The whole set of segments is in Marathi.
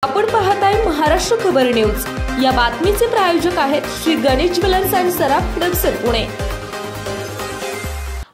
आपण पाहताय महाराष्ट्र खबर न्यूज। या बातमीचे प्रायोजक आहेत श्री गणेश ज्वेलर्स अँड सराफ दक्षिण पुणे।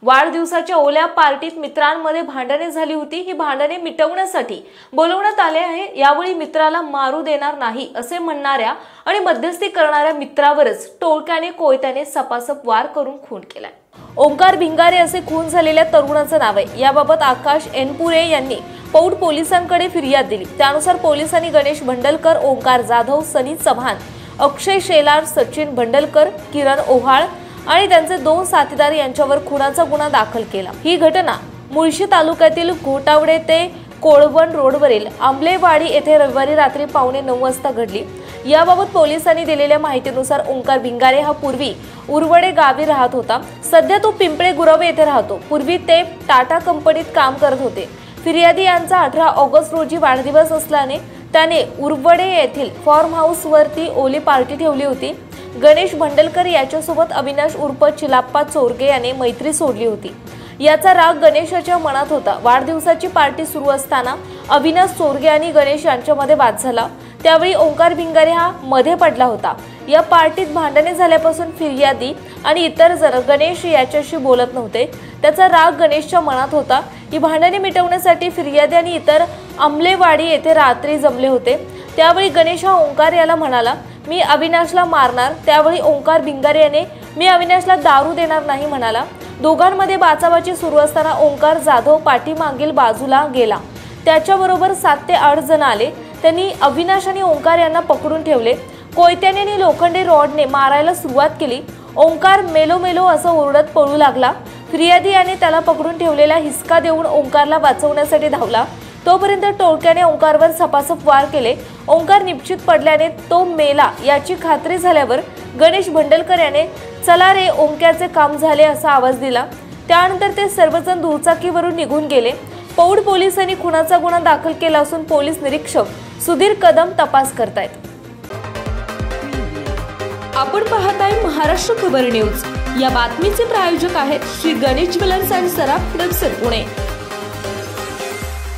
वाढदिवसाच्या ओल्या पार्टीत मित्रांमध्ये भांडणे झाली होती। ही भांडणे मिटवण्यासाठी बोलवण्यात आले आहे। यावेळी मित्राला मारू देणार नाही असे म्हणणाऱ्या आणि मध्यस्थी करणाऱ्या मित्रावरच टोळक्याने कोयत्याने सपासप वार करून खून केलाय। ओंकार भिंगारे असे खून झालेल्या तरुणाचे नाव आहे। याबाबत आकाश एनपुरे यांनी पौड पोलिसांकडे फिर्याद दिली। त्यानुसार पोलिसांनी गणेश भंडलकर, ओंकार जाधव, सनी चव्हाण, अक्षय शेलार, सचिन भंडलकर, किरण ओहाळ आणि त्यांचे 2 साथीदार यांच्यावर खुनाचा गुन्हा दाखल केला। ही घटना मुळशी तालुक्यातील घोटावडे ते कोळवण रोडवरील आंबलेवाडी येथे रविवारी रात्री 9:15 वाजता घडली। याबाबत पोलिसांनी दिलेल्या माहितीनुसार ओंकार भिंगारे हा पूर्वी उरवडे गावी राहत होता। सध्या तो पिंपळे गुरवे येथे राहतो। पूर्वी ते टाटा कंपनीत काम करत होते। फिर्यादी यांचा 18 ऑगस्ट रोजी वाढदिवस असल्याने त्याने उरवडे येथील फार्म हाऊस वरती ओली पार्टी ठेवली होती। गणेश भंडलकर याच्यासोबत अविनाश उर्फ चिलाप्पा चोरगे याने मैत्री सोडली होती। याचा राग गणेशाच्या मनात होता। वाढदिवसाची पार्टी सुरू असताना अविनाश चोरगे आणि गणेश यांच्यामध्ये वाद झाला। त्यावेळी ओंकार भिंगारे हा मध्ये पडला होता। या पार्टीत भांडणे झाल्यापासून फिर्यादी आणि इतर जण गणेश याच्याशी बोलत नव्हते। त्याचा राग गणेशच्या मनात होता। ही भांडणे मिटवण्यासाठी फिर्यादी आणि इतर आंबलेवाडी येथे रात्री जमले होते। त्यावेळी गणेश हा ओंकार याला म्हणाला, मी अविनाशला मारणार। त्यावेळी ओंकार भिंगारे याने मी अविनाशला दारू देणार नाही म्हणाला। दोघांमध्ये बाचाबाची सुरू असताना ओंकार जाधव पाठीमागील बाजूला गेला। त्याच्याबरोबर 7 ते 8 जण आले। त्यांनी अविनाश आणि ओंकार यांना पकडून ठेवले। कोयत्याने आणि लोखंडी रॉडने मारायला सुरुवात केली। ओंकार मेलो मेलो असं ओरडत पळू लागला। फिर्यादी याने त्याला पकडून ठेवलेला हिसका देऊन ओंकारला वाचवण्यासाठी धावला। तोपर्यंत टोळक्याने ओंकारवर सपासप वार केले। ओंकार निश्चित पडल्याने तो मेला याची खात्री झाल्यावर गणेश भंडलकर याने चला रे ओंक्याचे काम झाले असा आवाज दिला। त्यानंतर ते सर्वजण दुचाकीवरून निघून गेले। पौड पोलिसांनी खुनाचा गुन्हा दाखल केला असून पोलीस निरीक्षक सुधीर कदम तपास करतायत। आपण पाहताय महाराष्ट्र खबर न्यूज। या बातमीचे प्रायोजक आहेत श्री गणेश ज्वेलर्स अँड सराफ दक्षिण पुणे।